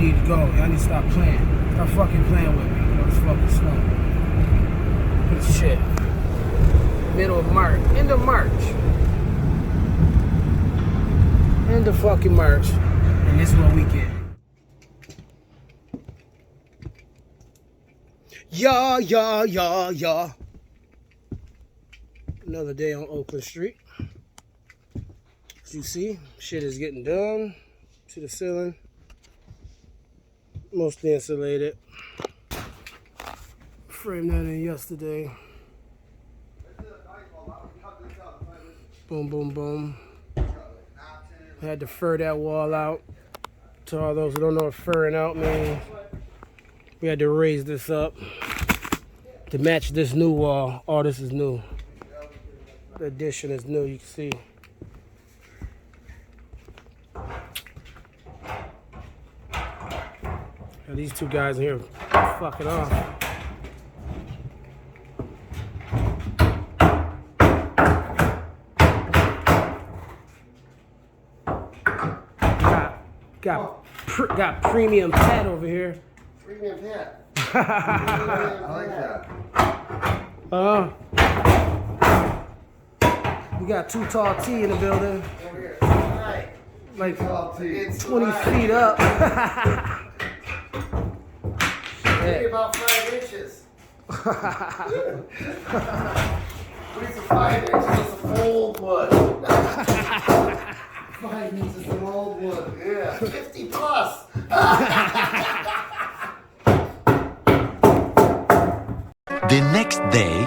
need to go. Y'all need to stop playing. Stop fucking playing with me. It's fucking slow. Good shit. Middle of March. End of March. End of fucking March. And this is what we get. Yeah. Another day on Oakland Street. As you see, shit is getting done to the ceiling. Mostly insulated. Framed that in yesterday. Boom, boom, boom. Had to fur that wall out. To all those who don't know what furring out means, we had to raise this up to match this new wall. All this is new. The addition is new, you can see. And these two guys in here fucking off. Got premium pad over here. Premium pad. I like that. We got two tall T in the building. Over here. Right. Like It's 20 feet up. Maybe about 5 inches. What is a 5 inches? It's some old wood. 5 inches is some old wood. Yeah. 50 plus. The next day.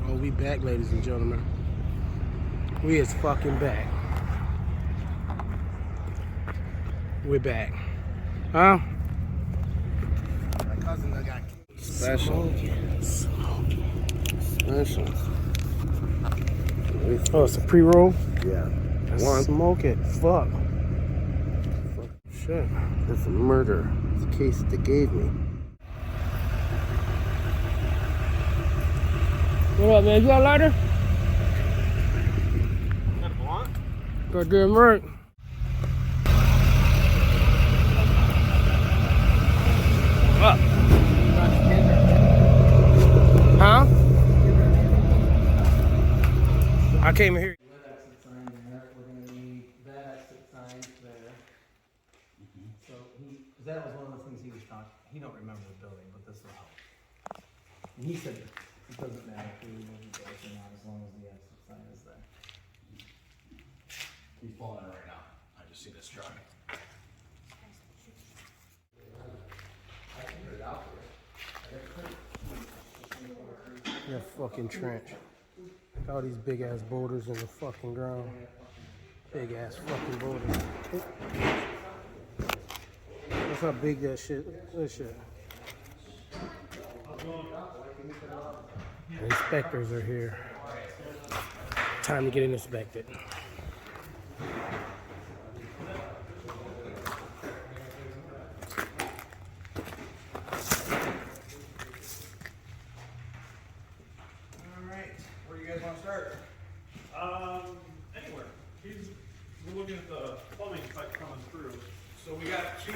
Oh, we back, ladies and gentlemen. We is fucking back. We're back. Huh? My cousin got Special. Special. Oh, it's a pre-roll? Yeah. Smoke it. Fuck. Shit. That's a murder. It's a case that they gave me. What up, man? You got a lighter? Got a blunt? Goddamn right. Up. Huh? I came here. Exit sign there. We're going to need that exit sign there. So because that was one of the things he was talking. He don't remember the building, but this will help. And he said it doesn't matter if we remove the doors or not, as long as the exit sign is there. He's pulling it right now. I just see this truck. That fucking trench. All these big ass boulders in the fucking ground. Big ass fucking boulders. That's how big that shit. This shit. The inspectors are here. Time to get it inspected. Where do you guys want to start? Anywhere. We're looking at the plumbing pipe coming through. So we got two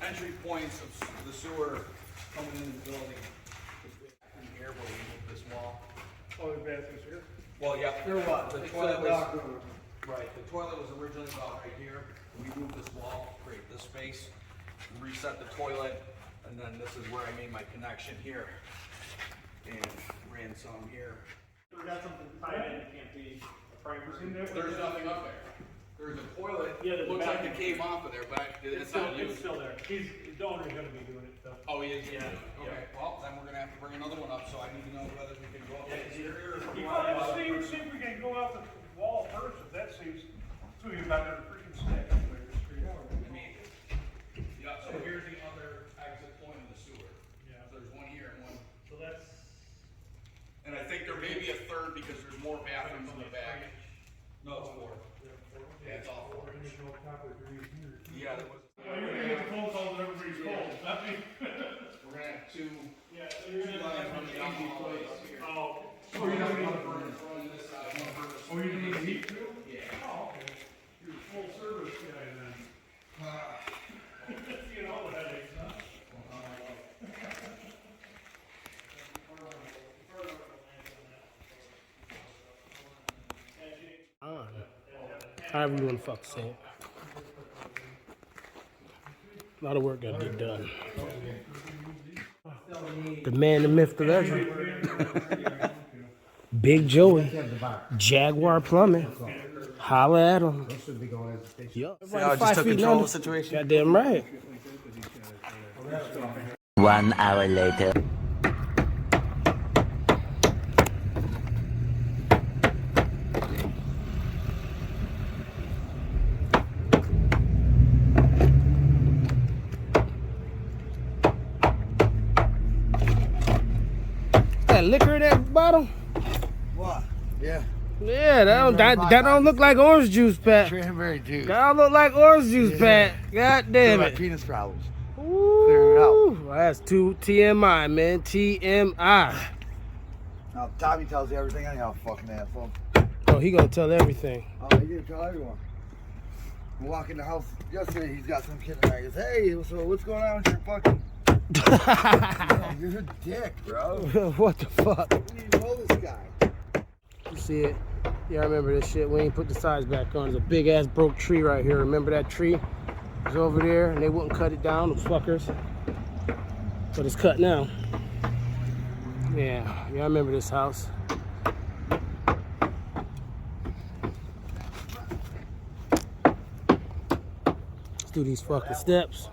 entry points of the sewer coming into the building. In here where we move this wall. Oh, the bathrooms here? Well, yeah. They're what? The toilet was, right, the toilet was originally about right here. We moved this wall, create this space, reset the toilet, and then this is where I made my connection here. And ran some here. We got something tied in, it can't be primers in there? There's nothing up there. There's a toilet, Yeah, there's a looks like it bathroom. came off of there, but it's It's not used. still there. The owner's gonna be doing it, though. Oh, he is? Yeah. Okay, well, then we're gonna have to bring another one up, so I need to know whether we can go up the exterior or. See if we can go out the wall first, if that seems, so you got a freaking stick. I mean, yeah, so here's the other exit point of the sewer. Yeah. So there's one here and one, So that's. and I think there may be a third because there's more bathrooms in the back. No, it's four. Yeah, it's all four. Yeah, there was. Well, you're gonna get the phone calls and everybody's cold, not me. We're gonna have two. Yeah, so you're Two gonna lines have running down the hallway up here. Oh. So we're gonna have one furnace running this side, one furnace. Oh, you're doing the heat too? Yeah. Oh, okay. You're full service guy then. However you want to fuck say it. A lot of work got to get done. The man, the myth, the legend. Big Joey. Jaguar Plumbing. Holla at him. Yup. I just took control of the situation. Goddamn right. 1 hour later. That liquor at that bottom? What? Yeah. Yeah, that don't look like orange juice, Pat. Cranberry juice. That don't look like orange juice, Pat. God damn it. Penis problems. Clear it out. Well, that's too TMI, man. TMI. Now, Tommy tells you everything anyhow, fucking asshole. Oh, he gonna tell everything. Oh, he didn't tell everyone. I walk in the house yesterday, he's got some kid in there. He goes, hey, so what's going on with your fucking... You're a dick, bro. What the fuck? Who do you know this guy? You see it? Yeah, I remember this shit. We ain't put the sides back on. There's a big ass broke tree right here. Remember that tree? It was over there and they wouldn't cut it down, those fuckers. But it's cut now. Yeah, I remember this house. Let's do these fucking steps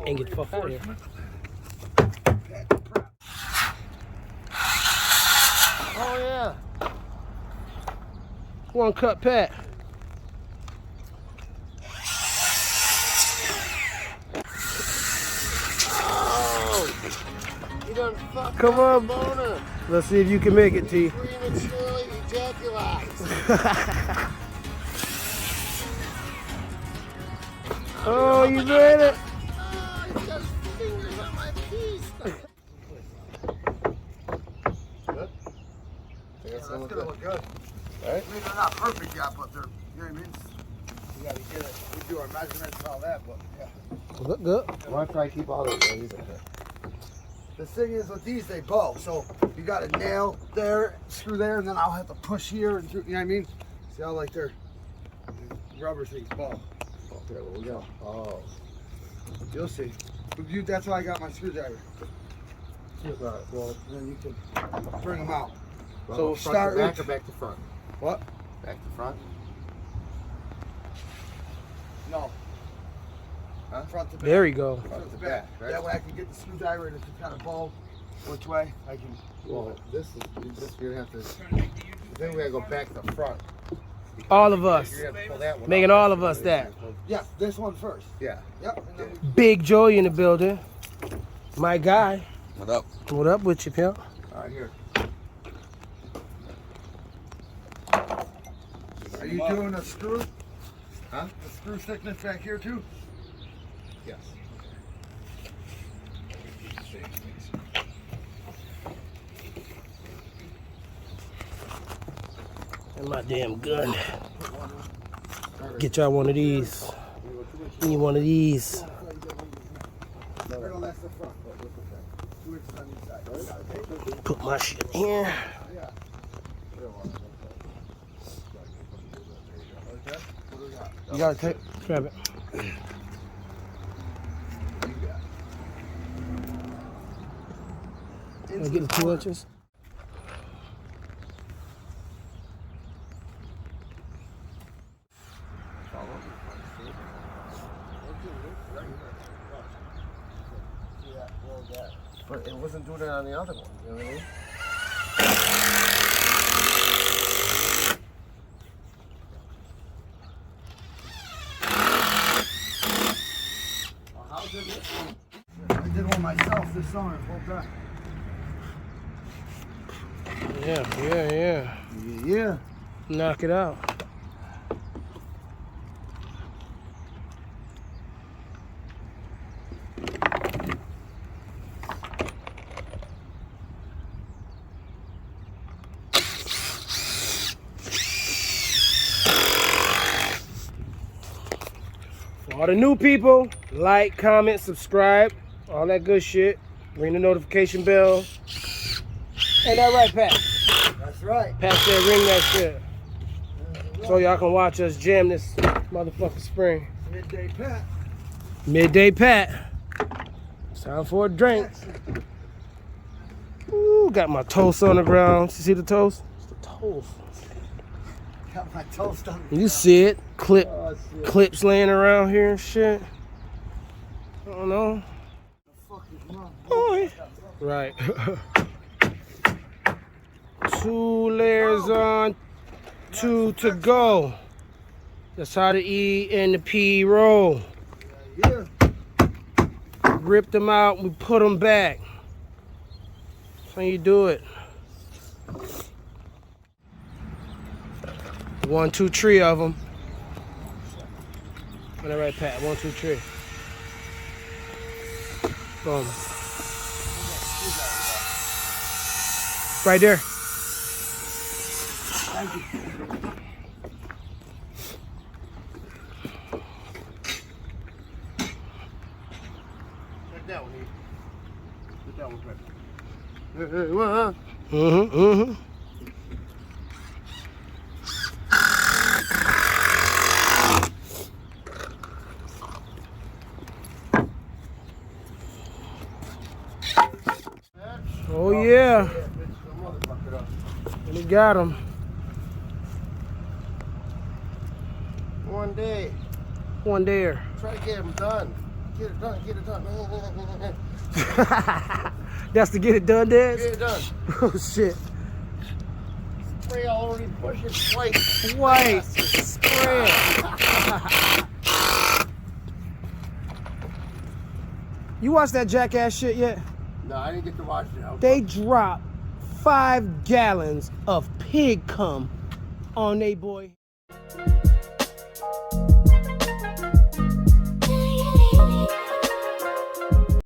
and get the fuck out of here. Oh yeah. One cut Pat. Oh! You done fucked Come up on. the boner. Let's see if you can make it, T. Prematurely ejaculate. Oh, you made it. Oh, he got his fingers on my piece. Good? That's gonna look good. Right? I mean, they're not perfect yet, but they're, you know what I mean? We gotta get it. We do our measurements and all that, but yeah. Look good. Why try to keep all those ladies in there? The thing is with these, they bow. So you got a nail there, screw there, and then I'll have to push here and through, you know what I mean? See how like they're rubber things bow. There we go. Oh. You'll see. That's why I got my screwdriver. Well, then you can bring them out. Well, so we'll start back with... or back to front? What? Back to front? No. Huh? Front to back. There we go. Front to back. back, right? That way I can get the screwdriver and if it's kind of bow which way, I can... Well, this you're gonna have to. Then we gotta go back to front. All of us. You're gonna have to pull that one Making out. all of us that. Yeah, this one first. Yeah. Yep. And then we... Big Joey in the building. My guy. What up? What up with you, pimp? All right, here. Are you doing a screw? Huh? The screw thickness back here too? Yes. And my damn gun. Get y'all one of these. Need one of these. Right on, that's the front. But look at that. 2 inches on each side. Put my shit in here. Yeah. You gotta take. Grab it. Can I get the 2 inches? But it wasn't doing it on the other one. You know what I mean? I did one myself this summer. Full time. Yeah. Yeah. Knock it out. For all the new people, like, comment, subscribe, all that good shit. Ring the notification bell. Ain't that right, Pat? That's right. Pat said ring that shit. So y'all can watch us jam this motherfucking spring. Midday Pat. Midday Pat. It's time for a drink. Ooh, got my toast on the ground. You see the toast? It's the toast. Got my toast on. You see it? Clips laying around here and shit. I don't know. Oh, yeah. Right. 2 layers on, 2 to go. That's how the E and the P roll. Yeah. Rip them out, we put them back. That's how you do it. 1, 2, 3 of them. All right, Pat. 1, 2, 3. Boom. Right there. Thank you. Check that one, Put that one back. Mm-hmm. Oh yeah. We got him. One day. One there. Try to get him done. Get it done, get it done. That's to get it done, Dad? Get it done. Oh shit. Spray all over the bushes. White. White. Spread. You watched that Jackass shit yet? No, I didn't get to watch it. They dropped 5 gallons of pig cum on they boy.